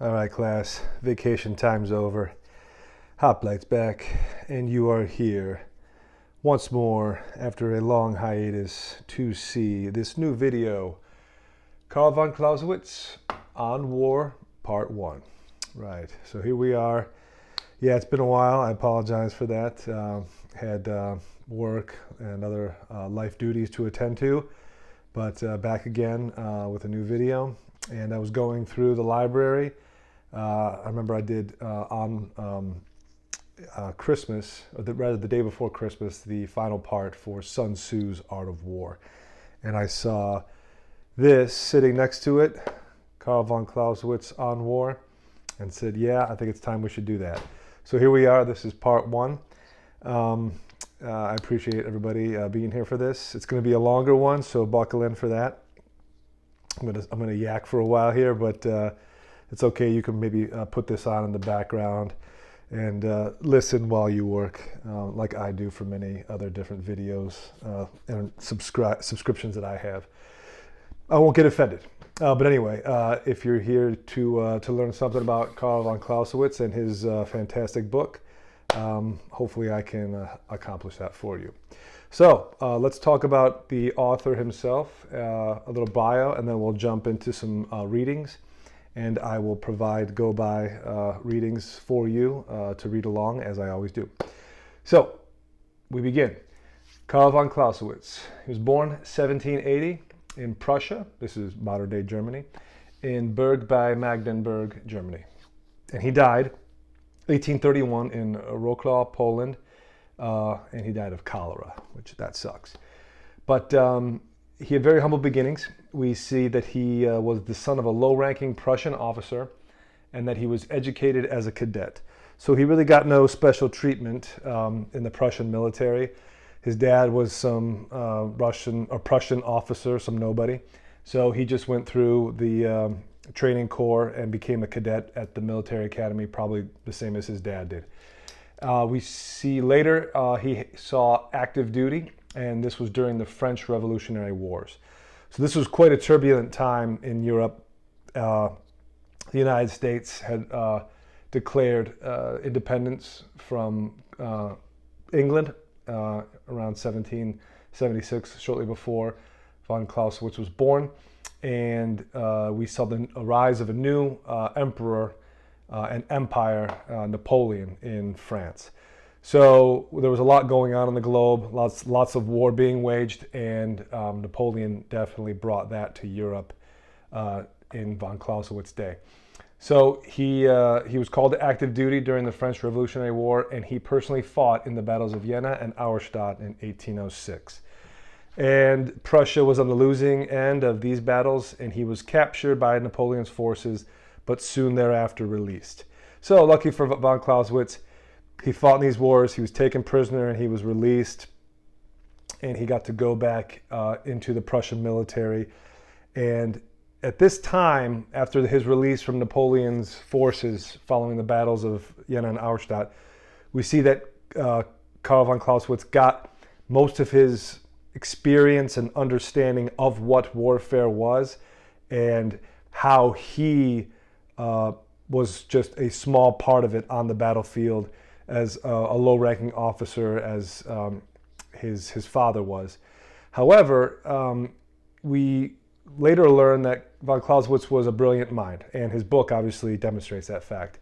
All right, class, vacation time's over. Hoplight's back, and you are here once more after a long hiatus to see this new video, Karl von Clausewitz on War, Part 1. Right, so here we are. Yeah, it's been a while. I apologize for that. Had work and other life duties to attend to, but back again with a new video. And I was going through the library. I remember I did on Christmas, or rather the day before Christmas, the final part for Sun Tzu's Art of War. And I saw this sitting next to it, Karl von Clausewitz on War, and said, yeah, I think it's time we should do that. So here we are. This is part 1. I appreciate everybody being here for this. It's going to be a longer one, so buckle in for that. I'm gonna yak for a while here, but it's okay. You can maybe put this on in the background and listen while you work, like I do for many other different videos and subscriptions that I have. I won't get offended. But anyway, if you're here to learn something about Karl von Clausewitz and his fantastic book, hopefully I can accomplish that for you. So let's talk about the author himself, a little bio, and then we'll jump into some readings. And I will provide go-by readings for you to read along, as I always do. So we begin. Karl von Clausewitz. He was born 1780 in Prussia. This is modern-day Germany, in Berg bei Magdeburg, Germany. And he died 1831 in Wrocław, Poland. And he died of cholera, which that sucks. But he had very humble beginnings. We see that he was the son of a low-ranking Prussian officer and that he was educated as a cadet. So he really got no special treatment in the Prussian military. His dad was some Prussian officer, some nobody. So he just went through the training corps and became a cadet at the military academy, probably the same as his dad did. We see later he saw active duty, and this was during the French Revolutionary Wars. So this was quite a turbulent time in Europe. The United States had declared independence from England around 1776, shortly before von Clausewitz was born. And we saw the rise of a new emperor, an empire, Napoleon in France. So there was a lot going on in the globe, lots of war being waged, and Napoleon definitely brought that to Europe in von Clausewitz's day. So he was called to active duty during the French Revolutionary War, and he personally fought in the battles of Jena and Auerstadt in 1806. And Prussia was on the losing end of these battles, and he was captured by Napoleon's forces, but soon thereafter released. So lucky for von Clausewitz, he fought in these wars, he was taken prisoner, and he was released, and he got to go back into the Prussian military. And at this time, after his release from Napoleon's forces following the battles of Jena and Auerstadt, we see that Karl von Clausewitz got most of his experience and understanding of what warfare was and how he was just a small part of it on the battlefield as a low-ranking officer as his father was. However, we later learned that von Clausewitz was a brilliant mind, and his book obviously demonstrates that fact.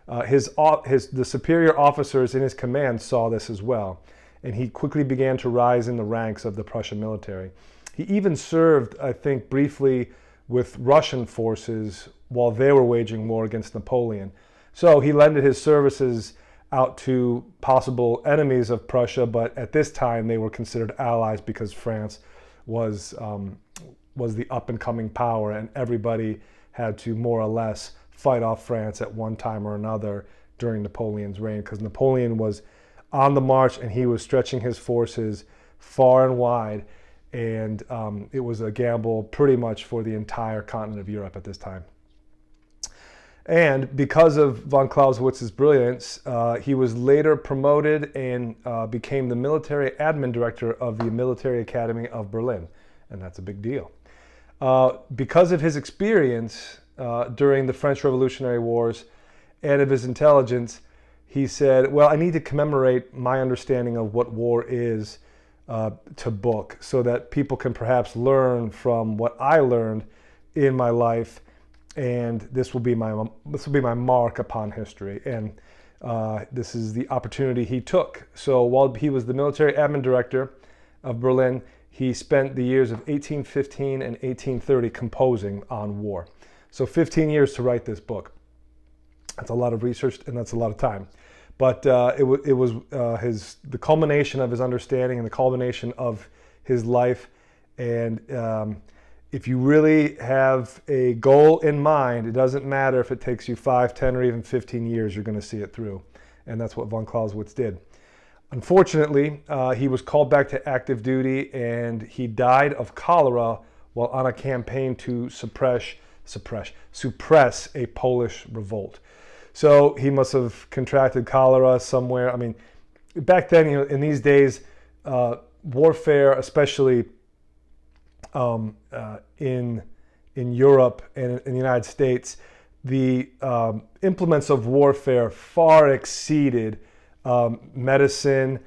The superior officers in his command saw this as well, and he quickly began to rise in the ranks of the Prussian military. He even served, I think, briefly with Russian forces while they were waging war against Napoleon. So he lended his services out to possible enemies of Prussia, but at this time they were considered allies because France was the up-and-coming power, and everybody had to more or less fight off France at one time or another during Napoleon's reign, because Napoleon was on the march and he was stretching his forces far and wide, and it was a gamble pretty much for the entire continent of Europe at this time. And because of von Clausewitz's brilliance, he was later promoted and became the military admin director of the Military Academy of Berlin, and that's a big deal. Because of his experience during the French Revolutionary Wars and of his intelligence, he said, well, I need to commemorate my understanding of what war is to book so that people can perhaps learn from what I learned in my life, and this will be my mark upon history. And this is the opportunity he took. So while he was the military admin director of Berlin, he spent the years of 1815 and 1830 composing on war. So 15 years to write this book. That's a lot of research and that's a lot of time. But it was the culmination of his understanding and the culmination of his life. And if you really have a goal in mind, it doesn't matter if it takes you 5, 10, or even 15 years, you're going to see it through. And that's what von Clausewitz did. Unfortunately, he was called back to active duty and he died of cholera while on a campaign to suppress a Polish revolt. So he must have contracted cholera somewhere. I mean, back then, in these days, warfare, especially in Europe and in the United States, the implements of warfare far exceeded medicine,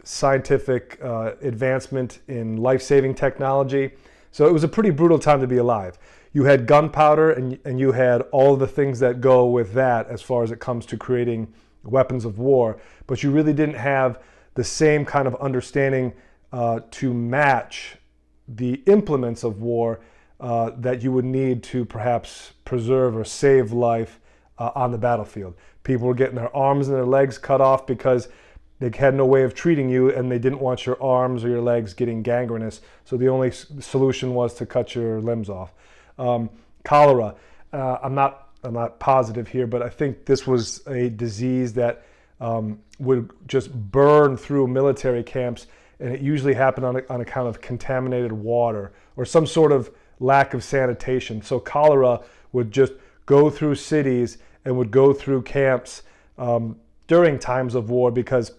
scientific advancement in life-saving technology. So it was a pretty brutal time to be alive. You had gunpowder and you had all the things that go with that as far as it comes to creating weapons of war, but you really didn't have the same kind of understanding to match the implements of war that you would need to perhaps preserve or save life on the battlefield. People were getting their arms and their legs cut off because they had no way of treating you and they didn't want your arms or your legs getting gangrenous, so the only solution was to cut your limbs off. Cholera, I'm not positive here, but I think this was a disease that would just burn through military camps, and it usually happened on account of contaminated water or some sort of lack of sanitation. So cholera would just go through cities and would go through camps during times of war, because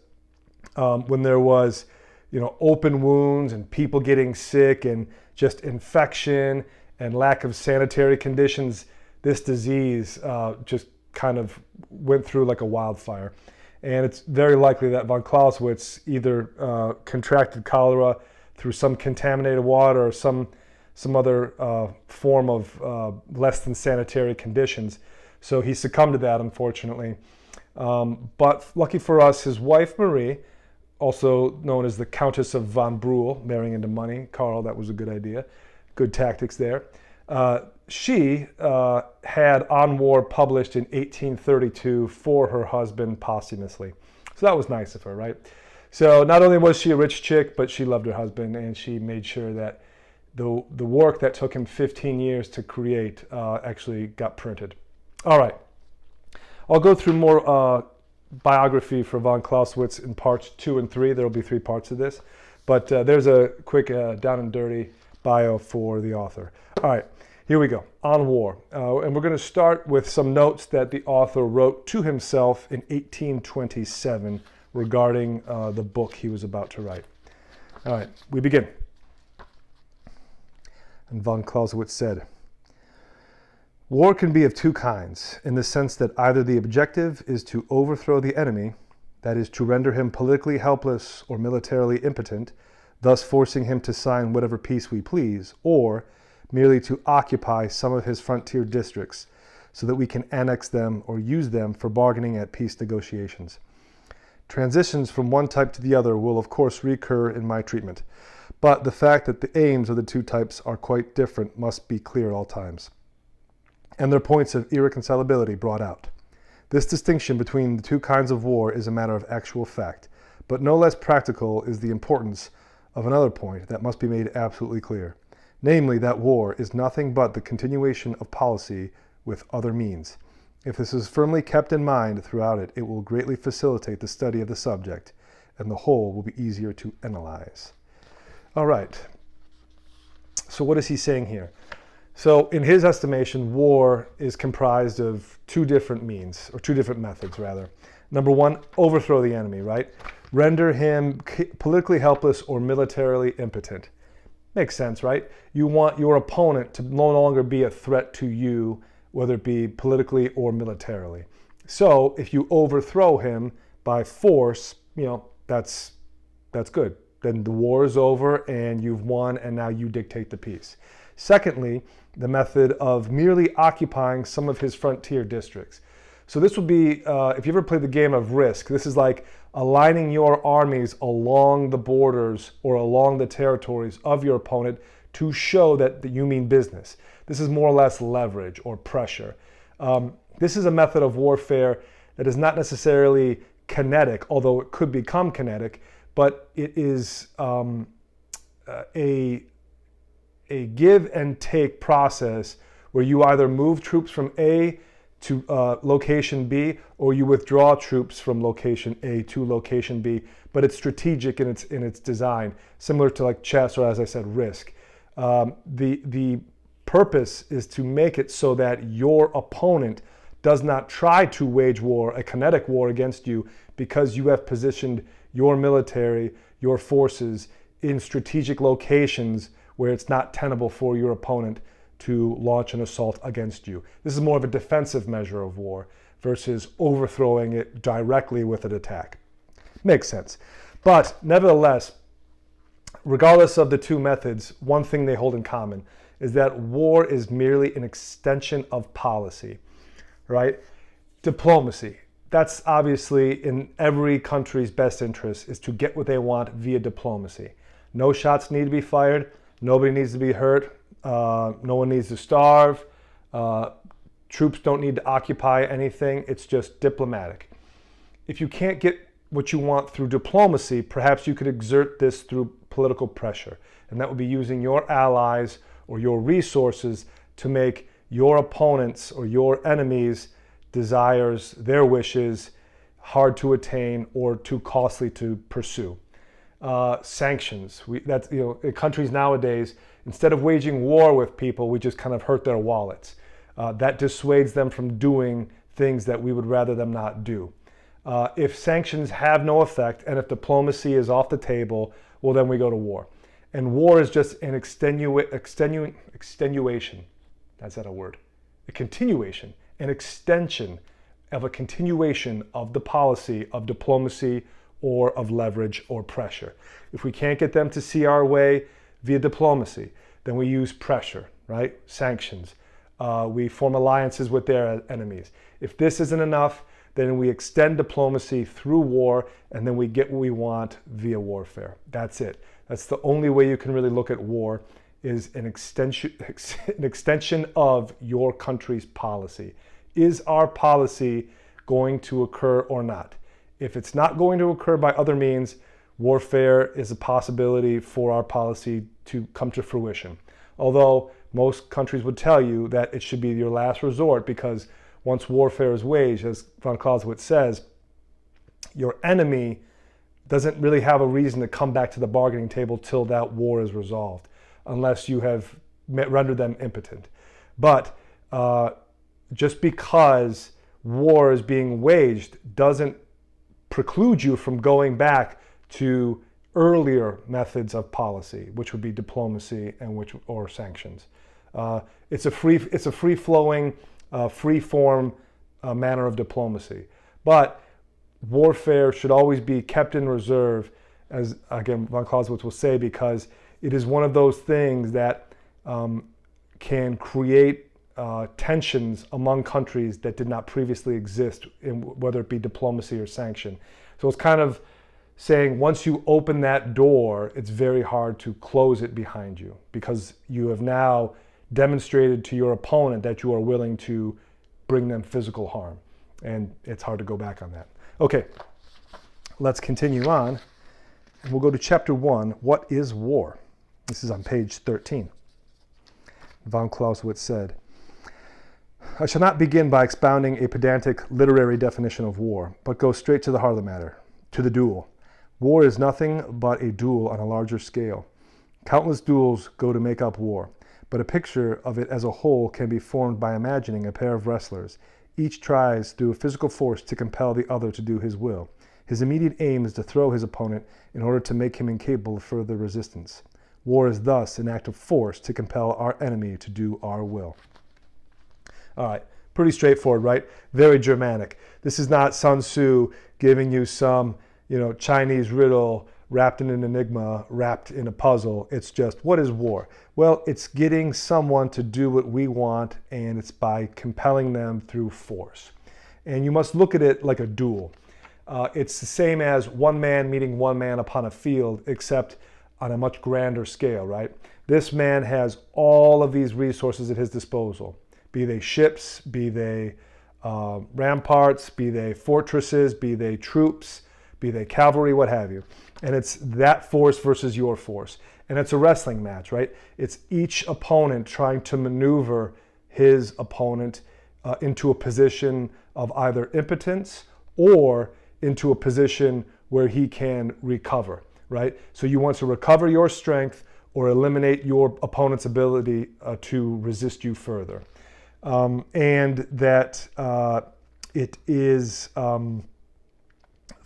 when there was, open wounds and people getting sick and just infection and lack of sanitary conditions, this disease just kind of went through like a wildfire. And it's very likely that von Clausewitz either contracted cholera through some contaminated water or some other form of less than sanitary conditions. So he succumbed to that, unfortunately. But lucky for us, his wife, Marie, also known as the Countess of von Brühl, marrying into money. Carl, that was a good idea. Good tactics there. She had On War published in 1832 for her husband posthumously. So that was nice of her, right? So not only was she a rich chick, but she loved her husband, and she made sure that the work that took him 15 years to create actually got printed. All right. I'll go through more biography for von Clausewitz in parts 2 and 3. There will be 3 parts of this. But there's a quick down and dirty bio for the author. All right, here we go. On War. And we're going to start with some notes that the author wrote to himself in 1827 regarding the book he was about to write. All right, we begin. And von Clausewitz said, "War can be of 2 kinds, in the sense that either the objective is to overthrow the enemy, that is, to render him politically helpless or militarily impotent, thus forcing him to sign whatever peace we please, or merely to occupy some of his frontier districts, so that we can annex them or use them for bargaining at peace negotiations. Transitions from one type to the other will of course recur in my treatment, but the fact that the aims of the 2 types are quite different must be clear at all times, and their points of irreconcilability brought out. This distinction between the 2 kinds of war is a matter of actual fact, but no less practical is the importance of another point that must be made absolutely clear, namely that war is nothing but the continuation of policy with other means. If this is firmly kept in mind throughout it, it will greatly facilitate the study of the subject, and the whole will be easier to analyze." All right. So what is he saying here? So in his estimation, war is comprised of 2 different means, or 2 different methods, rather. Number 1, overthrow the enemy, right? Render him politically helpless or militarily impotent. Makes sense, right? You want your opponent to no longer be a threat to you, whether it be politically or militarily. So if you overthrow him by force, that's good. Then the war is over and you've won, and now you dictate the peace. Secondly, the method of merely occupying some of his frontier districts. So this would be, if you ever played the game of Risk, this is like aligning your armies along the borders or along the territories of your opponent to show that you mean business. This is more or less leverage or pressure. This is a method of warfare that is not necessarily kinetic, although it could become kinetic, but it is a give and take process where you either move troops from A to location B, or you withdraw troops from location A to location B, but it's strategic in its design, similar to like chess or, as I said, Risk. The purpose is to make it so that your opponent does not try to wage war, a kinetic war against you, because you have positioned your military, your forces in strategic locations where it's not tenable for your opponent to launch an assault against you. This is more of a defensive measure of war versus overthrowing it directly with an attack. Makes sense. But nevertheless, regardless of the two methods, one thing they hold in common is that war is merely an extension of policy, right? Diplomacy. That's obviously in every country's best interest, is to get what they want via diplomacy. No shots need to be fired. Nobody needs to be hurt. No one needs to starve. Troops don't need to occupy anything. It's just diplomatic. If you can't get what you want through diplomacy, perhaps you could exert this through political pressure. And that would be using your allies or your resources to make your opponents or your enemies' desires, their wishes, hard to attain or too costly to pursue. Sanctions. In countries nowadays, instead of waging war with people, we just kind of hurt their wallets. That dissuades them from doing things that we would rather them not do. If sanctions have no effect and if diplomacy is off the table, well, then we go to war. And war is just an extenuation. That's not a word. A continuation, an extension of a continuation of the policy of diplomacy or of leverage or pressure. If we can't get them to see our way via diplomacy, then we use pressure, right? Sanctions. We form alliances with their enemies. If this isn't enough, then we extend diplomacy through war, and then we get what we want via warfare. That's it. That's the only way you can really look at war, is an extension of your country's policy. Is our policy going to occur or not? If it's not going to occur by other means, warfare is a possibility for our policy to come to fruition. Although most countries would tell you that it should be your last resort, because once warfare is waged, as von Clausewitz says, your enemy doesn't really have a reason to come back to the bargaining table till that war is resolved, unless you have rendered them impotent. But just because war is being waged doesn't preclude you from going back to earlier methods of policy, which would be diplomacy or sanctions. It's a free-flowing, free-form manner of diplomacy. But warfare should always be kept in reserve, as again von Clausewitz will say, because it is one of those things that can create tensions among countries that did not previously exist, whether it be diplomacy or sanction. So it's kind of saying once you open that door, it's very hard to close it behind you, because you have now demonstrated to your opponent that you are willing to bring them physical harm. And it's hard to go back on that. Okay, let's continue on. And we'll go to chapter 1, What is War? This is on page 13. Von Clausewitz said, I shall not begin by expounding a pedantic literary definition of war, but go straight to the heart of the matter, to the duel. War is nothing but a duel on a larger scale. Countless duels go to make up war, but a picture of it as a whole can be formed by imagining a pair of wrestlers. Each tries through physical force to compel the other to do his will. His immediate aim is to throw his opponent in order to make him incapable of further resistance. War is thus an act of force to compel our enemy to do our will. All right, pretty straightforward, right? Very Germanic. This is not Sun Tzu giving you some, Chinese riddle wrapped in an enigma, wrapped in a puzzle. It's just, what is war? Well, it's getting someone to do what we want, and it's by compelling them through force. And you must look at it like a duel. It's the same as one man meeting one man upon a field, except on a much grander scale, right? This man has all of these resources at his disposal, be they ships, be they ramparts, be they fortresses, be they troops, be they cavalry, what have you. And it's that force versus your force. And it's a wrestling match, right? It's each opponent trying to maneuver his opponent into a position of either impotence or into a position where he can recover, right? So you want to recover your strength or eliminate your opponent's ability to resist you further. And that it is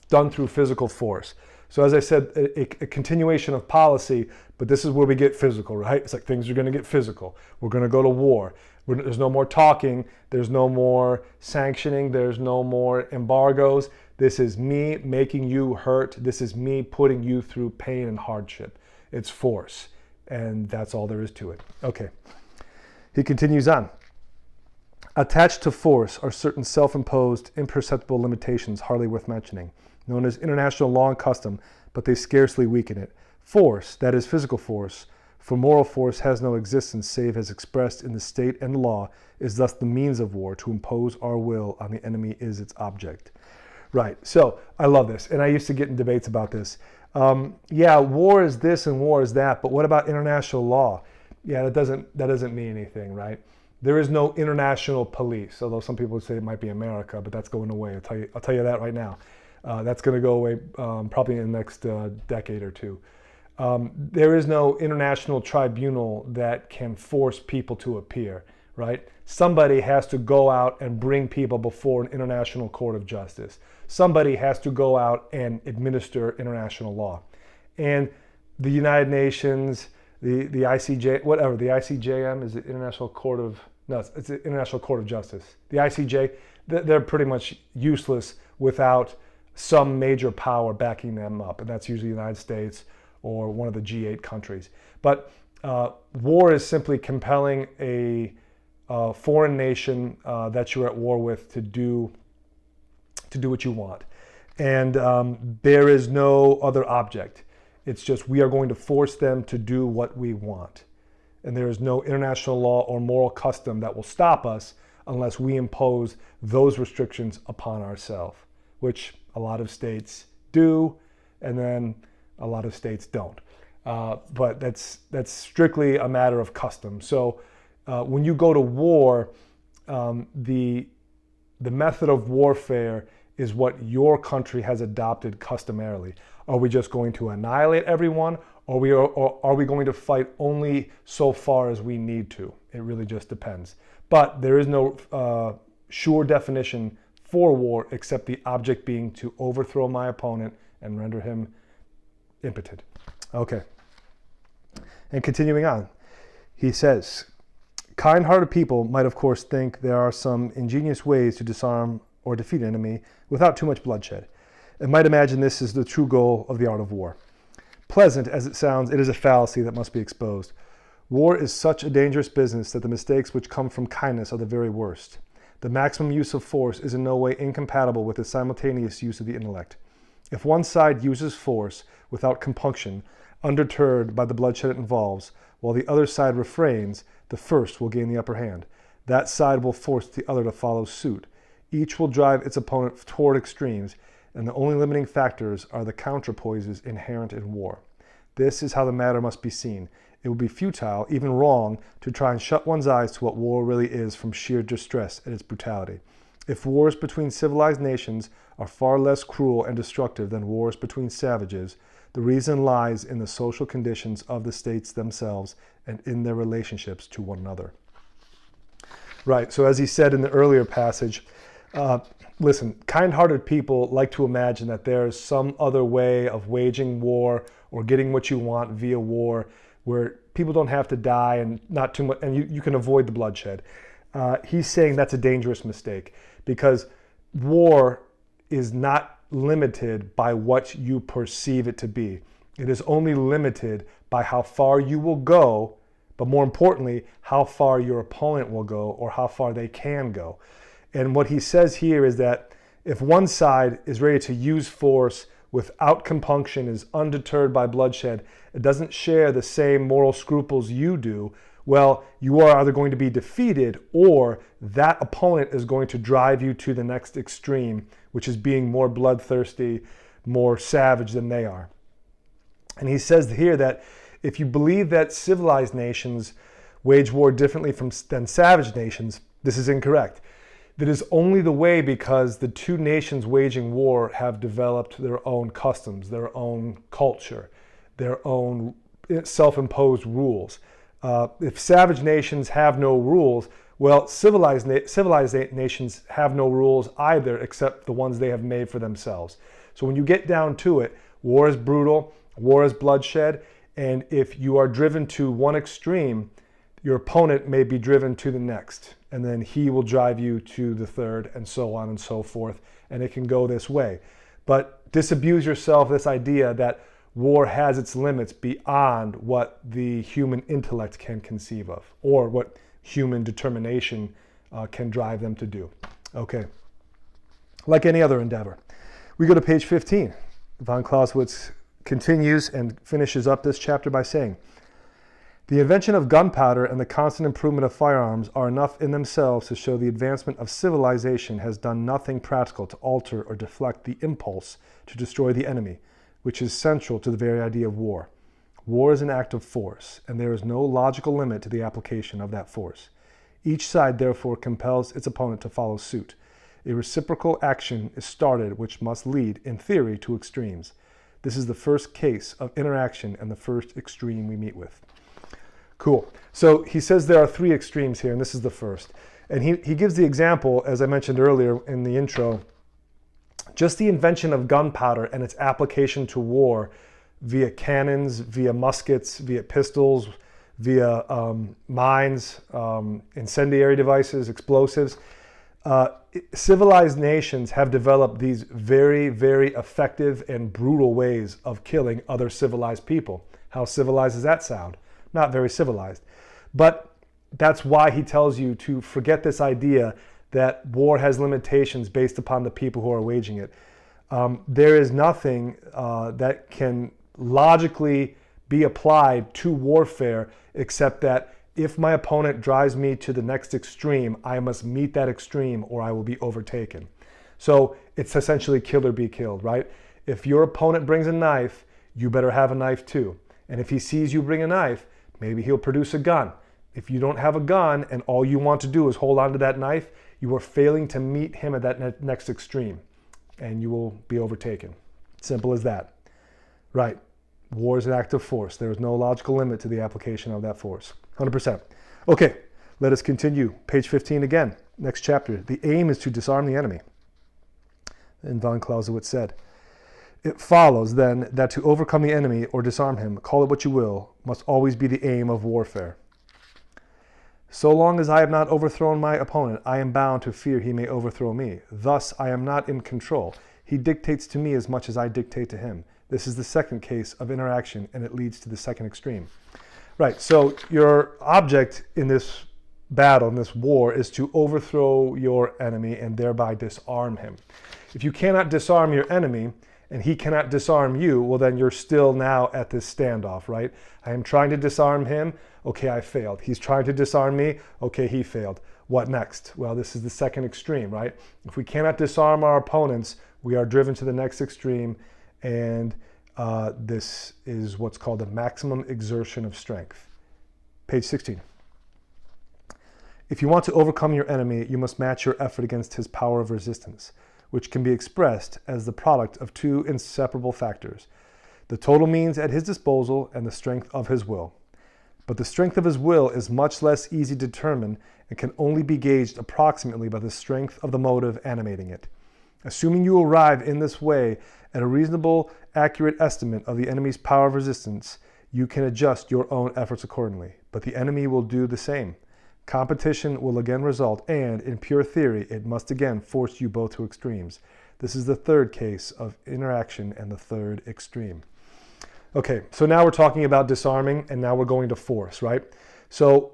done through physical force. So as I said, a continuation of policy, but this is where we get physical, right? It's like things are going to get physical. We're going to go to war. There's no more talking. There's no more sanctioning. There's no more embargoes. This is me making you hurt. This is me putting you through pain and hardship. It's force. And that's all there is to it. Okay. He continues on. Attached to force are certain self-imposed, imperceptible limitations hardly worth mentioning, known as international law and custom, but they scarcely weaken it. Force, that is physical force, for moral force has no existence save as expressed in the state and law, is thus the means of war. To impose our will on the enemy is its object. Right, so I love this, and I used to get in debates about this. War is this and war is that, but what about international law? Yeah, that doesn't mean anything, right? There is no international police, although some people would say it might be America, but that's going away. I'll tell you that right now. That's going to go away probably in the next decade or two. There is no international tribunal that can force people to appear, right? Somebody has to go out and bring people before an international court of justice. Somebody has to go out and administer international law. And the United Nations, the ICJ, whatever, the ICJM is the International Court of, no, it's the International Court of Justice. The ICJ, they're pretty much useless without some major power backing them up, and that's usually the United States or one of the G8 countries. But war is simply compelling a foreign nation that you're at war with to do what you want. And there is no other object. It's just we are going to force them to do what we want. And there is no international law or moral custom that will stop us unless we impose those restrictions upon ourselves, which a lot of states do, and then a lot of states don't. But that's strictly a matter of custom. So when you go to war, the method of warfare is what your country has adopted customarily. Are we just going to annihilate everyone, or are we going to fight only so far as we need to? It really just depends. But there is no sure definition for war except the object being to overthrow my opponent and render him impotent. Okay. And continuing on, he says, kind-hearted people might of course think there are some ingenious ways to disarm or defeat an enemy without too much bloodshed, and might imagine this is the true goal of the art of war. Pleasant as it sounds, it is a fallacy that must be exposed. War is such a dangerous business that the mistakes which come from kindness are the very worst. The maximum use of force is in no way incompatible with the simultaneous use of the intellect. If one side uses force without compunction, undeterred by the bloodshed it involves, while the other side refrains, the first will gain the upper hand. That side will force the other to follow suit. Each will drive its opponent toward extremes, and the only limiting factors are the counterpoises inherent in war. This is how the matter must be seen. It would be futile, even wrong, to try and shut one's eyes to what war really is from sheer distress at its brutality. If wars between civilized nations are far less cruel and destructive than wars between savages, the reason lies in the social conditions of the states themselves and in their relationships to one another. Right, so as he said in the earlier passage, listen, kind-hearted people like to imagine that there is some other way of waging war or getting what you want via war where people don't have to die and not too much, and you can avoid the bloodshed. He's saying that's a dangerous mistake, because war is not limited by what you perceive it to be. It is only limited by how far you will go, but more importantly, how far your opponent will go or how far they can go. And what he says here is that if one side is ready to use force without compunction, is undeterred by bloodshed, it doesn't share the same moral scruples you do, well, you are either going to be defeated or that opponent is going to drive you to the next extreme, which is being more bloodthirsty, more savage than they are. And he says here that if you believe that civilized nations wage war differently than savage nations, this is incorrect. That is only the way because the two nations waging war have developed their own customs, their own culture, their own self-imposed rules. If savage nations have no rules, well, civilized nations have no rules either, except the ones they have made for themselves. So when you get down to it, war is brutal, war is bloodshed, and if you are driven to one extreme, your opponent may be driven to the next, and then he will drive you to the third, and so on and so forth, and it can go this way. But disabuse yourself of this idea that war has its limits beyond what the human intellect can conceive of, or what human determination can drive them to do. Okay. Like any other endeavor. We go to page 15. Von Clausewitz continues and finishes up this chapter by saying, the invention of gunpowder and the constant improvement of firearms are enough in themselves to show the advancement of civilization has done nothing practical to alter or deflect the impulse to destroy the enemy, which is central to the very idea of war. War is an act of force, and there is no logical limit to the application of that force. Each side therefore compels its opponent to follow suit. A reciprocal action is started which must lead, in theory, to extremes. This is the first case of interaction and the first extreme we meet with. Cool. So he says there are three extremes here, and this is the first. And he gives the example, as I mentioned earlier in the intro, just the invention of gunpowder and its application to war via cannons, via muskets, via pistols, via mines, incendiary devices, explosives. Civilized nations have developed these very, very effective and brutal ways of killing other civilized people. How civilized does that sound? Not very civilized. But that's why he tells you to forget this idea that war has limitations based upon the people who are waging it. There is nothing that can logically be applied to warfare except that if my opponent drives me to the next extreme, I must meet that extreme or I will be overtaken. So it's essentially kill or be killed, right? If your opponent brings a knife, you better have a knife too. And if he sees you bring a knife, maybe he'll produce a gun. If you don't have a gun and all you want to do is hold on to that knife, you are failing to meet him at that next extreme, and you will be overtaken. Simple as that. Right. War is an act of force. There is no logical limit to the application of that force. 100%. Okay, let us continue. Page 15 again. Next chapter. The aim is to disarm the enemy. And von Clausewitz said, it follows then that to overcome the enemy or disarm him, call it what you will, must always be the aim of warfare. So long as I have not overthrown my opponent, I am bound to fear he may overthrow me. Thus, I am not in control. He dictates to me as much as I dictate to him. This is the second case of interaction, and it leads to the second extreme. Right, so your object in this battle, in this war, is to overthrow your enemy and thereby disarm him. If you cannot disarm your enemy, and he cannot disarm you, well then you're still now at this standoff, right? I am trying to disarm him, okay, I failed. He's trying to disarm me, okay, he failed. What next? Well, this is the second extreme, right? If we cannot disarm our opponents, we are driven to the next extreme, and this is what's called the maximum exertion of strength. Page 16. If you want to overcome your enemy, you must match your effort against his power of resistance, which can be expressed as the product of two inseparable factors, the total means at his disposal and the strength of his will. But the strength of his will is much less easy to determine and can only be gauged approximately by the strength of the motive animating it. Assuming you arrive in this way at a reasonable, accurate estimate of the enemy's power of resistance, You can adjust your own efforts accordingly, but the enemy will do the same. Competition will again result, and, in pure theory, it must again force you both to extremes. This is the third case of interaction and the third extreme. Okay, so now we're talking about disarming, and now we're going to force, right? So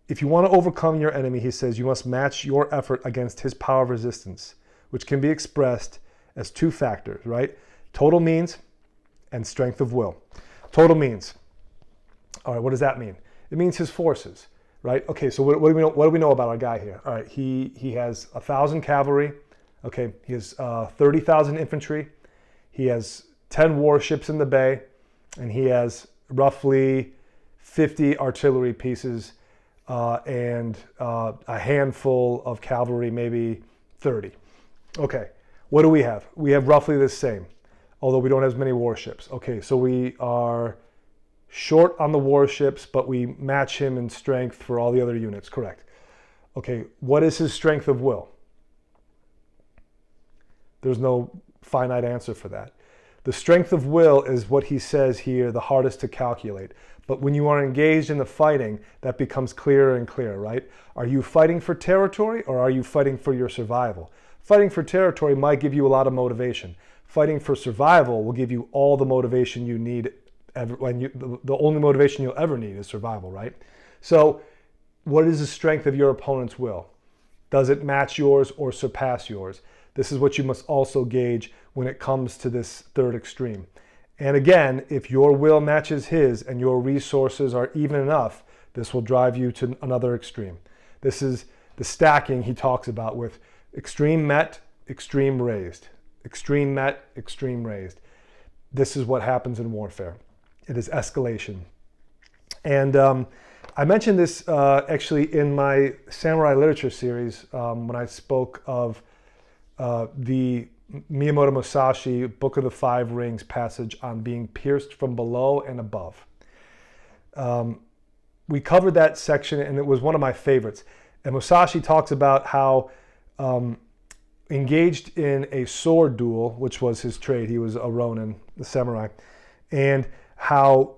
if you want to overcome your enemy, he says, you must match your effort against his power of resistance, which can be expressed as two factors, right? Total means and strength of will. Total means. All right, what does that mean? It means his forces, right? Okay, so what do we know about our guy here? All right, he has 1,000 cavalry. Okay, he has 30,000 infantry. He has 10 warships in the bay, and he has roughly 50 artillery pieces and a handful of cavalry, maybe 30. Okay, what do we have? We have roughly the same, although we don't have as many warships. Okay, so we are short on the warships, but we match him in strength for all the other units, correct? Okay, what is his strength of will? There's no finite answer for that. The strength of will is what he says here, the hardest to calculate. But when you are engaged in the fighting, that becomes clearer and clearer, right? Are you fighting for territory or are you fighting for your survival? Fighting for territory might give you a lot of motivation. Fighting for survival will give you all the motivation you need. The only motivation you'll ever need is survival, right? So what is the strength of your opponent's will? Does it match yours or surpass yours? This is what you must also gauge when it comes to this third extreme. And again, if your will matches his and your resources are even enough, this will drive you to another extreme. This is the stacking he talks about with extreme met, extreme raised. Extreme met, extreme raised. This is what happens in warfare. It is escalation. And I mentioned this actually in my samurai literature series when I spoke of the Miyamoto Musashi Book of the Five Rings passage on being pierced from below and above. We covered that section and it was one of my favorites. And Musashi talks about how engaged in a sword duel, which was his trade, he was a Ronin, the samurai, and how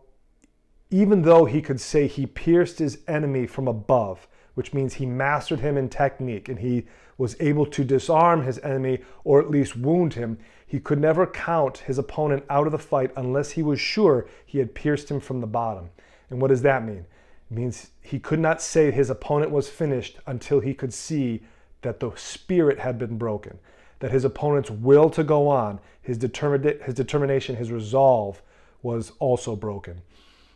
even though he could say he pierced his enemy from above, which means he mastered him in technique and he was able to disarm his enemy or at least wound him, he could never count his opponent out of the fight unless he was sure he had pierced him from the bottom. And what does that mean? It means he could not say his opponent was finished until he could see that the spirit had been broken, that his opponent's will to go on, his determination, his resolve was also broken.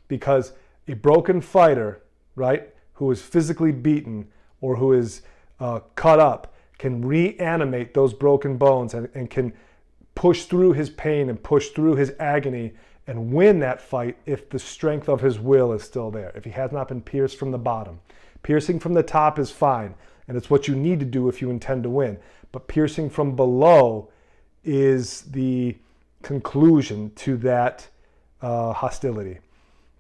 Because a broken fighter, right, who is physically beaten or who is cut up can reanimate those broken bones and can push through his pain and push through his agony and win that fight if the strength of his will is still there, if he has not been pierced from the bottom. Piercing from the top is fine, and it's what you need to do if you intend to win. But piercing from below is the conclusion to that hostility,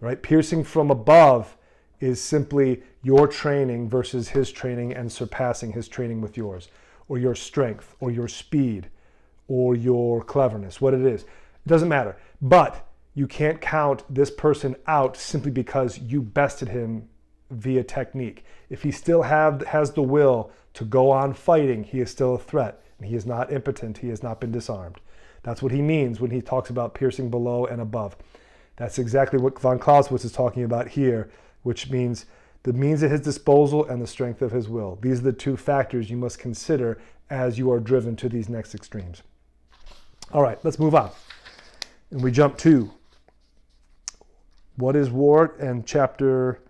right? Piercing from above is simply your training versus his training and surpassing his training with yours, or your strength, or your speed, or your cleverness, what it is. It doesn't matter. But you can't count this person out simply because you bested him via technique. If he still has the will to go on fighting, he is still a threat, and he is not impotent, he has not been disarmed. That's what he means when he talks about piercing below and above. That's exactly what von Clausewitz is talking about here, which means the means at his disposal and the strength of his will. These are the two factors you must consider as you are driven to these next extremes. All right, let's move on. And we jump to What is War? And chapter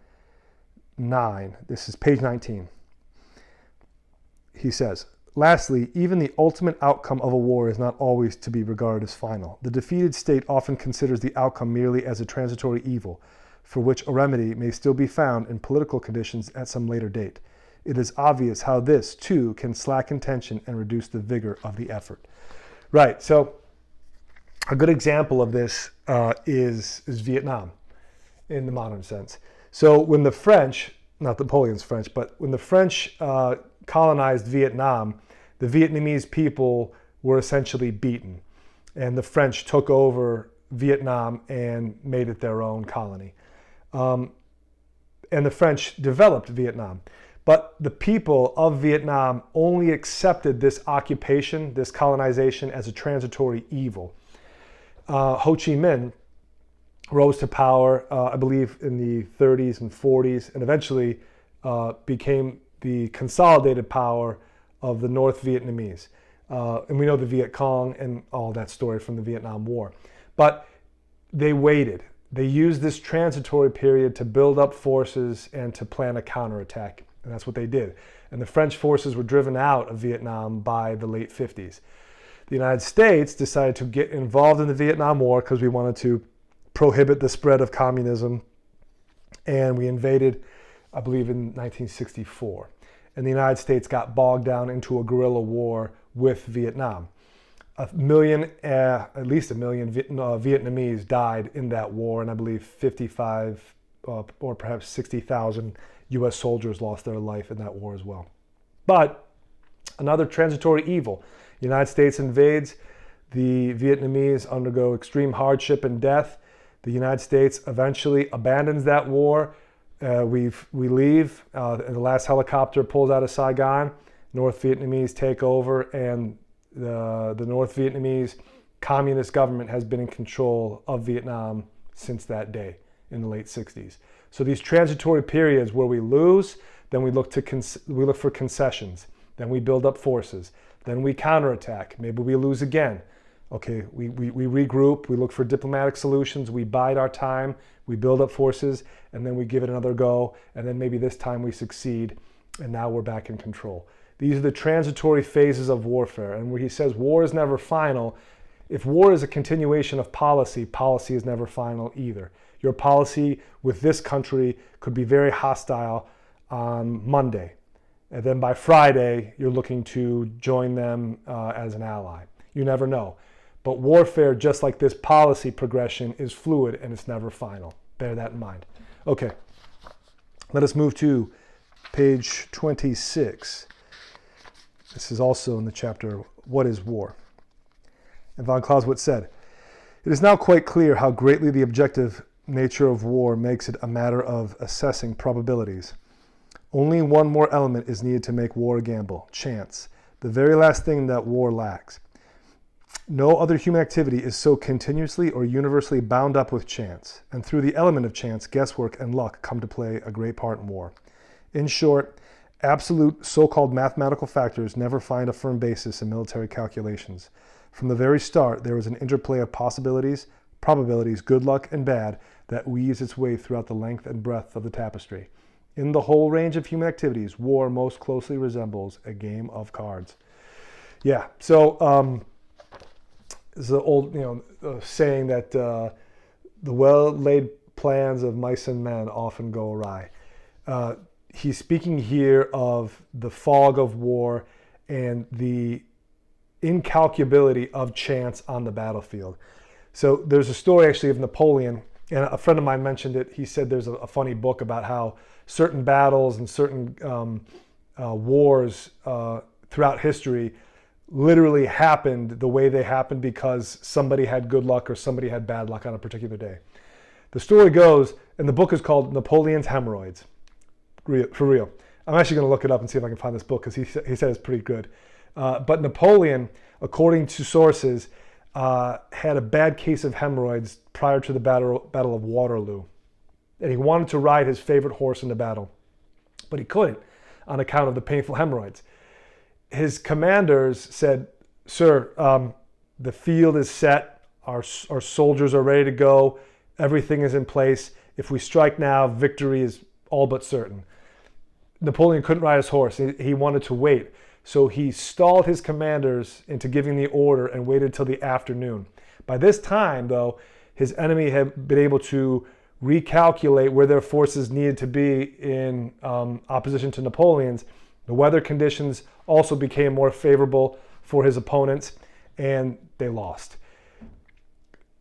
9. This is page 19. He says, lastly, even the ultimate outcome of a war is not always to be regarded as final. The defeated state often considers the outcome merely as a transitory evil, for which a remedy may still be found in political conditions at some later date. It is obvious how this, too, can slacken tension and reduce the vigor of the effort. Right, so a good example of this is Vietnam in the modern sense. So when the French, not Napoleon's French, but when the French colonized Vietnam, the Vietnamese people were essentially beaten. And the French took over Vietnam and made it their own colony. And the French developed Vietnam. But the people of Vietnam only accepted this occupation, this colonization, as a transitory evil. Ho Chi Minh rose to power, I believe, in the 30s and 40s, and eventually became the consolidated power of the North Vietnamese. And we know the Viet Cong and all that story from the Vietnam War. But they waited. They used this transitory period to build up forces and to plan a counterattack. And that's what they did. And the French forces were driven out of Vietnam by the late 50s. The United States decided to get involved in the Vietnam War because we wanted to prohibit the spread of communism. And we invaded, I believe, in 1964. And the United States got bogged down into a guerrilla war with Vietnam. At least a million Vietnamese died in that war, and I believe 55 or perhaps 60,000 U.S. soldiers lost their life in that war as well. But another transitory evil. The United States invades. The Vietnamese undergo extreme hardship and death. The United States eventually abandons that war. We leave. And the last helicopter pulls out of Saigon. North Vietnamese take over, and the North Vietnamese communist government has been in control of Vietnam since that day in the late 60s. So these transitory periods where we lose, then we look for concessions, then we build up forces, then we counterattack, maybe we lose again. Okay, we regroup, we look for diplomatic solutions, we bide our time, we build up forces, and then we give it another go, and then maybe this time we succeed, and now we're back in control. These are the transitory phases of warfare. And where he says war is never final, if war is a continuation of policy, policy is never final either. Your policy with this country could be very hostile on Monday. And then by Friday, you're looking to join them as an ally. You never know. But warfare, just like this policy progression, is fluid and it's never final. Bear that in mind. Okay, let us move to page 26. This is also in the chapter, What is War? And von Clausewitz said, "It is now quite clear how greatly the objective nature of war makes it a matter of assessing probabilities. Only one more element is needed to make war a gamble, chance, the very last thing that war lacks. No other human activity is so continuously or universally bound up with chance, and through the element of chance, guesswork and luck come to play a great part in war. In short, absolute so-called mathematical factors never find a firm basis in military calculations. From the very start, there is an interplay of possibilities, probabilities, good luck, and bad that weaves its way throughout the length and breadth of the tapestry. In the whole range of human activities, war most closely resembles a game of cards." Yeah, so this is an old saying that the well-laid plans of mice and men often go awry. He's speaking here of the fog of war and the incalculability of chance on the battlefield. So there's a story actually of Napoleon, and a friend of mine mentioned it. He said there's a funny book about how certain battles and certain wars throughout history literally happened the way they happened because somebody had good luck or somebody had bad luck on a particular day. The story goes, and the book is called Napoleon's Hemorrhoids. For real. I'm actually going to look it up and see if I can find this book because he said it's pretty good. But Napoleon, according to sources, had a bad case of hemorrhoids prior to the Battle of Waterloo. And he wanted to ride his favorite horse in the battle, but he couldn't on account of the painful hemorrhoids. His commanders said, "Sir, the field is set, our soldiers are ready to go, everything is in place. If we strike now, victory is all but certain." Napoleon couldn't ride his horse. He wanted to wait. So he stalled his commanders into giving the order and waited till the afternoon. By this time, though, his enemy had been able to recalculate where their forces needed to be in opposition to Napoleon's. The weather conditions also became more favorable for his opponents, and they lost.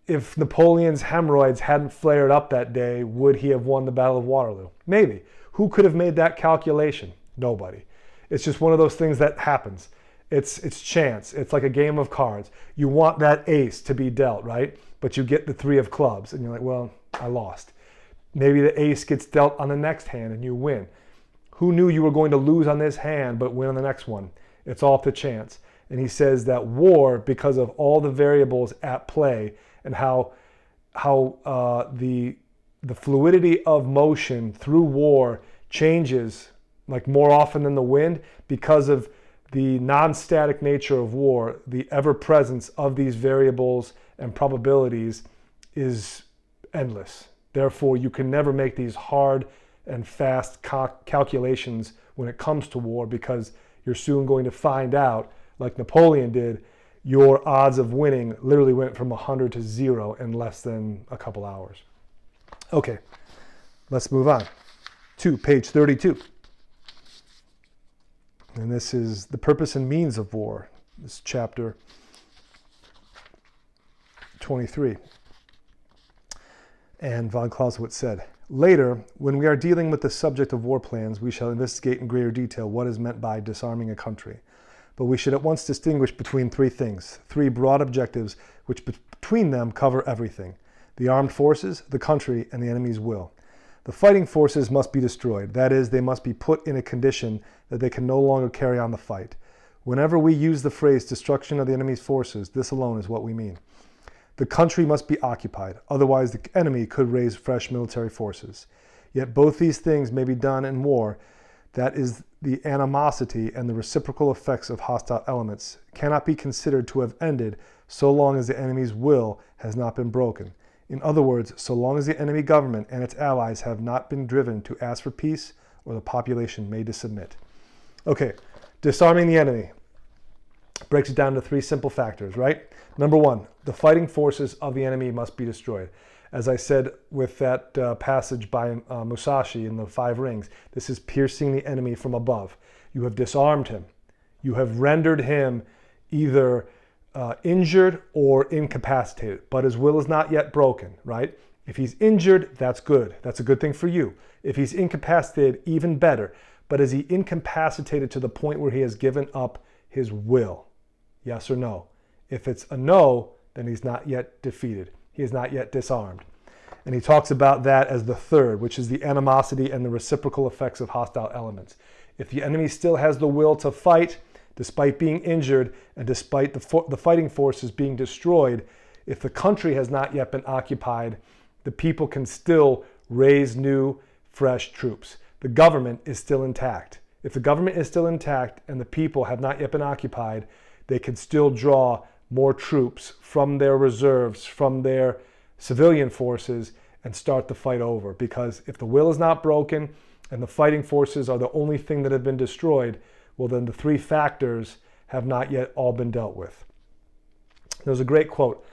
If Napoleon's hemorrhoids hadn't flared up that day, would he have won the Battle of Waterloo? Maybe. Who could have made that calculation? Nobody. It's just one of those things that happens. It's chance. It's like a game of cards. You want that ace to be dealt, right? But you get the 3 of clubs and you're like, well, I lost. Maybe the ace gets dealt on the next hand and you win. Who knew you were going to lose on this hand but win on the next one? It's all up to chance. And he says that war, because of all the variables at play and how the fluidity of motion through war changes like more often than the wind, because of the non-static nature of war, the ever-presence of these variables and probabilities is endless. Therefore, you can never make these hard and fast calculations when it comes to war, because you're soon going to find out, like Napoleon did, your odds of winning literally went from 100 to 0 in less than a couple hours. Okay, let's move on to page 32. And this is the purpose and means of war. This is chapter 23. And von Clausewitz said, later, when we are dealing with the subject of war plans, we shall investigate in greater detail what is meant by disarming a country. But we should at once distinguish between 3 things, 3 broad objectives, which between them cover everything: the armed forces, the country, and the enemy's will. The fighting forces must be destroyed. That is, they must be put in a condition that they can no longer carry on the fight. Whenever we use the phrase destruction of the enemy's forces, this alone is what we mean. The country must be occupied, otherwise the enemy could raise fresh military forces. Yet both these things may be done in war. That is, the animosity and the reciprocal effects of hostile elements cannot be considered to have ended so long as the enemy's will has not been broken. In other words, so long as the enemy government and its allies have not been driven to ask for peace, or the population made to submit. Okay, disarming the enemy breaks it down to 3 simple factors, right? Number 1, the fighting forces of the enemy must be destroyed. As I said with that passage by Musashi in the 5 Rings, this is piercing the enemy from above. You have disarmed him. You have rendered him either injured or incapacitated, but his will is not yet broken, right? If he's injured, that's good. That's a good thing for you. If he's incapacitated, even better. But is he incapacitated to the point where he has given up his will? Yes or no? If it's a no, then he's not yet defeated. He is not yet disarmed. And he talks about that as the 3rd, which is the animosity and the reciprocal effects of hostile elements. If the enemy still has the will to fight, despite being injured and despite the fighting forces being destroyed, if the country has not yet been occupied, the people can still raise new, fresh troops. The government is still intact. If the government is still intact and the people have not yet been occupied, they can still draw more troops from their reserves, from their civilian forces, and start the fight over. Because if the will is not broken and the fighting forces are the only thing that have been destroyed, well, then the 3 factors have not yet all been dealt with. There's a great quote,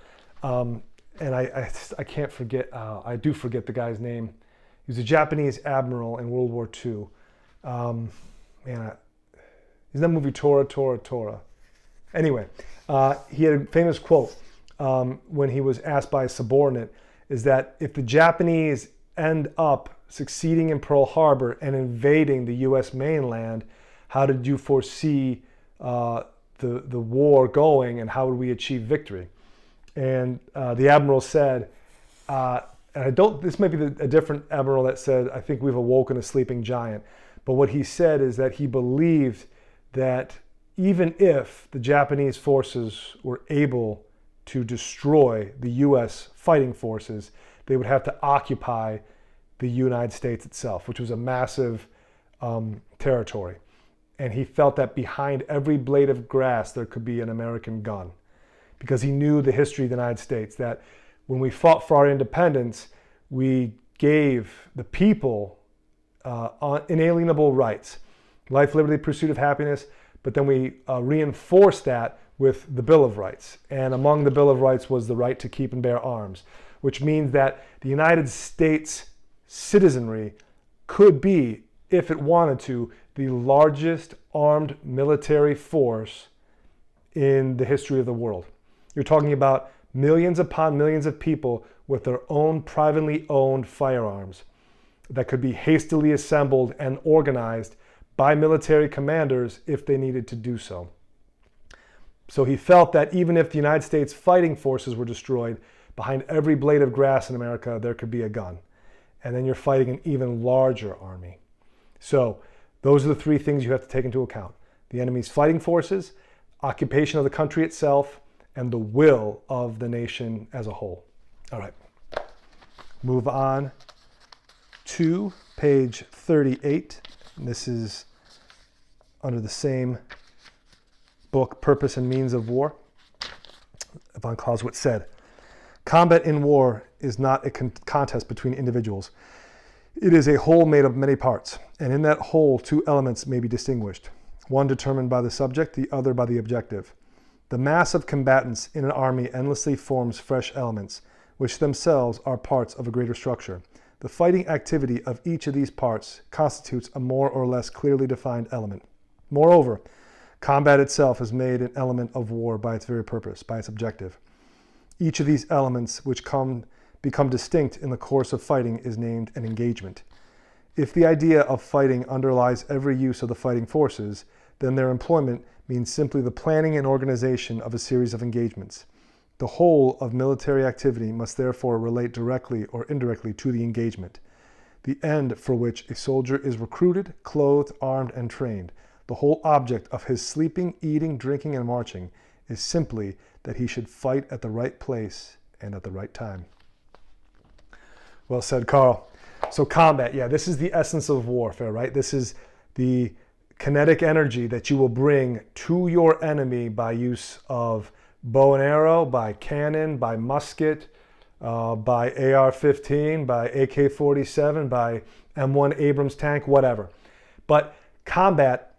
and I can't forget, I do forget the guy's name. He was a Japanese admiral in World War II. He's in that movie Tora. Anyway, he had a famous quote when he was asked by a subordinate, is that if the Japanese end up succeeding in Pearl Harbor and invading the U.S. mainland, how did you foresee the war going, and how would we achieve victory? And the admiral said, this might be a different admiral that said, I think we've awoken a sleeping giant. But what he said is that he believed that even if the Japanese forces were able to destroy the U.S. fighting forces, they would have to occupy the United States itself, which was a massive territory. And he felt that behind every blade of grass there could be an American gun, because he knew the history of the United States, that when we fought for our independence, we gave the people inalienable rights, life, liberty, pursuit of happiness, but then we reinforced that with the Bill of Rights. And among the Bill of Rights was the right to keep and bear arms, which means that the United States citizenry could be, if it wanted to, the largest armed military force in the history of the world. You're talking about millions upon millions of people with their own privately owned firearms that could be hastily assembled and organized by military commanders if they needed to do so. So he felt that even if the United States fighting forces were destroyed, behind every blade of grass in America, there could be a gun. And then you're fighting an even larger army. So those are the three things you have to take into account: the enemy's fighting forces, occupation of the country itself, and the will of the nation as a whole. All right, move on to page 38. This is under the same book, Purpose and Means of War. Von Clausewitz said, "Combat in war is not a contest between individuals. It is a whole made of many parts, and in that whole two elements may be distinguished, one determined by the subject, the other by the objective. The mass of combatants in an army endlessly forms fresh elements, which themselves are parts of a greater structure. The fighting activity of each of these parts constitutes a more or less clearly defined element. Moreover, combat itself is made an element of war by its very purpose, by its objective. Each of these elements which become distinct in the course of fighting is named an engagement. If the idea of fighting underlies every use of the fighting forces, then their employment means simply the planning and organization of a series of engagements. The whole of military activity must therefore relate directly or indirectly to the engagement, the end for which a soldier is recruited, clothed, armed, and trained. The whole object of his sleeping, eating, drinking, and marching is simply that he should fight at the right place and at the right time." Well said, Carl. So combat, yeah, this is the essence of warfare, right? This is the kinetic energy that you will bring to your enemy by use of bow and arrow, by cannon, by musket, by AR-15, by AK-47, by M1 Abrams tank, whatever. But combat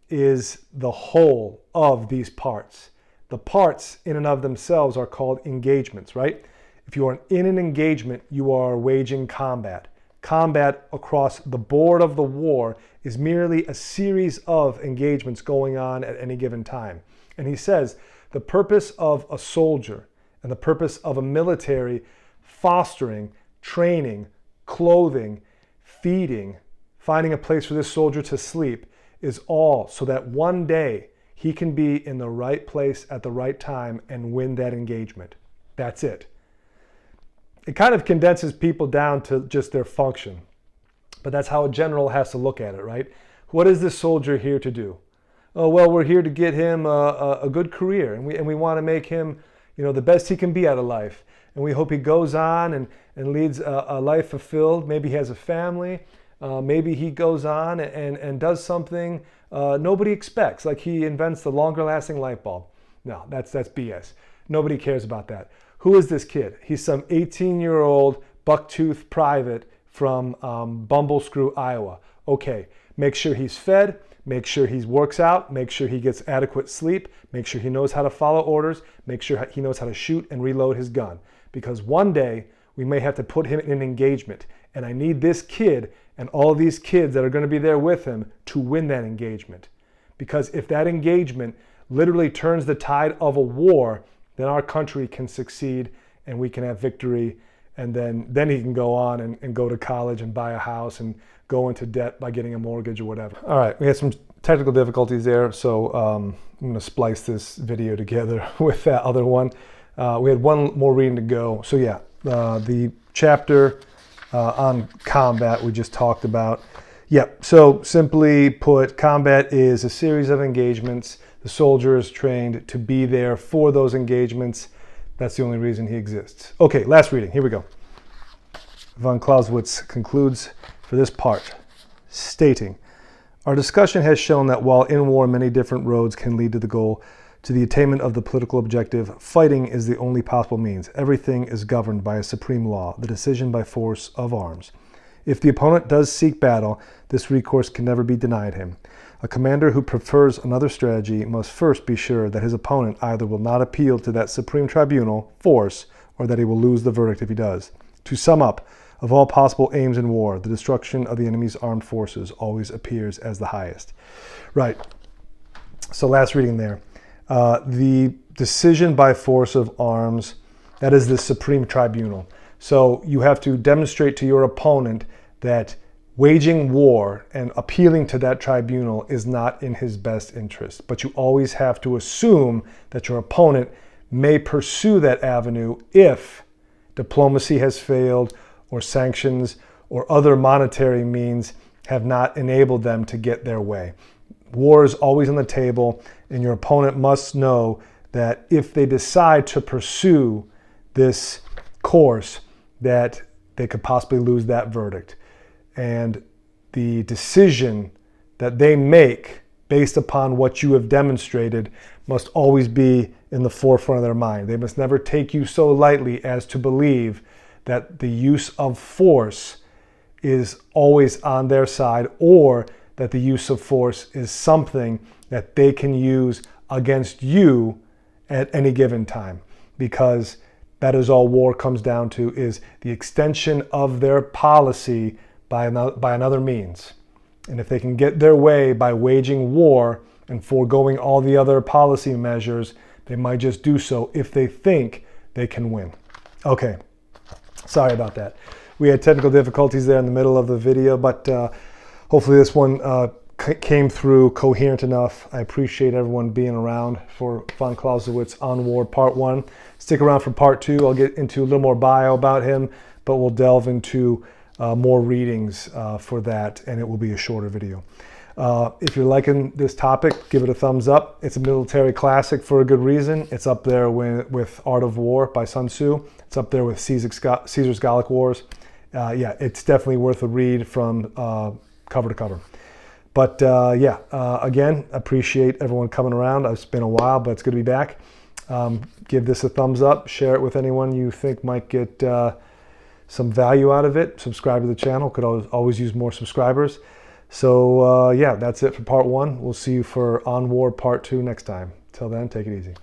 is the whole of these parts. The parts in and of themselves are called engagements, right? If you are in an engagement, you are waging combat. Combat across the board of the war is merely a series of engagements going on at any given time. And he says the purpose of a soldier and the purpose of a military fostering, training, clothing, feeding, finding a place for this soldier to sleep is all so that one day he can be in the right place at the right time and win that engagement. That's it. It kind of condenses people down to just their function. But that's how a general has to look at it, right? What is this soldier here to do? Oh, well, we're here to get him a good career, and we want to make him, the best he can be out of life. And we hope he goes on and leads a life fulfilled. Maybe he has a family. Maybe he goes on and does something nobody expects, like he invents the longer lasting light bulb. No, that's BS. Nobody cares about that. Who is this kid? He's some 18-year-old bucktooth private from Bumblescrew, Iowa. Okay, make sure he's fed, make sure he works out, make sure he gets adequate sleep, make sure he knows how to follow orders, make sure he knows how to shoot and reload his gun. Because one day we may have to put him in an engagement, and I need this kid and all these kids that are going to be there with him to win that engagement. Because if that engagement literally turns the tide of a war, then our country can succeed and we can have victory, and then he can go on and go to college and buy a house and go into debt by getting a mortgage or whatever. All right, we had some technical difficulties there, so I'm going to splice this video together with that other one. We had one more reading to go. So yeah, the chapter on combat we just talked about. Yep, so simply put, combat is a series of engagements. The soldier is trained to be there for those engagements. That's the only reason he exists. Okay, last reading, here we go. Von Clausewitz concludes for this part, stating, "Our discussion has shown that while in war many different roads can lead to the goal, to the attainment of the political objective, fighting is the only possible means. Everything is governed by a supreme law, the decision by force of arms. If the opponent does seek battle, this recourse can never be denied him. A commander who prefers another strategy must first be sure that his opponent either will not appeal to that supreme tribunal, force, or that he will lose the verdict if he does. To sum up, of all possible aims in war, the destruction of the enemy's armed forces always appears as the highest." Right. So last reading there. The decision by force of arms, that is the supreme tribunal. So you have to demonstrate to your opponent that waging war and appealing to that tribunal is not in his best interest. But you always have to assume that your opponent may pursue that avenue if diplomacy has failed or sanctions or other monetary means have not enabled them to get their way. War is always on the table, and your opponent must know that if they decide to pursue this course, that they could possibly lose that verdict. And the decision that they make based upon what you have demonstrated must always be in the forefront of their mind. They must never take you so lightly as to believe that the use of force is always on their side, or that the use of force is something that they can use against you at any given time. Because that is all war comes down to, is the extension of their policy by another means. And if they can get their way by waging war and foregoing all the other policy measures, they might just do so if they think they can win. Okay, sorry about that. We had technical difficulties there in the middle of the video, but hopefully this one came through coherent enough. I appreciate everyone being around for von Clausewitz on War Part 1. Stick around for Part 2. I'll get into a little more bio about him, but we'll delve into more readings for that, and it will be a shorter video. If you're liking this topic, give it a thumbs up. It's a military classic for a good reason. It's up there with Art of War by Sun Tzu. It's up there with Caesar's Gallic Wars. Yeah, it's definitely worth a read from cover to cover. But again, appreciate everyone coming around. It's been a while, but it's good to be back. Give this a thumbs up. Share it with anyone you think might get some value out of it. Subscribe to the channel. Could always use more subscribers. So yeah, that's it for Part 1. We'll see you for On War Part 2 next time. Till then, take it easy.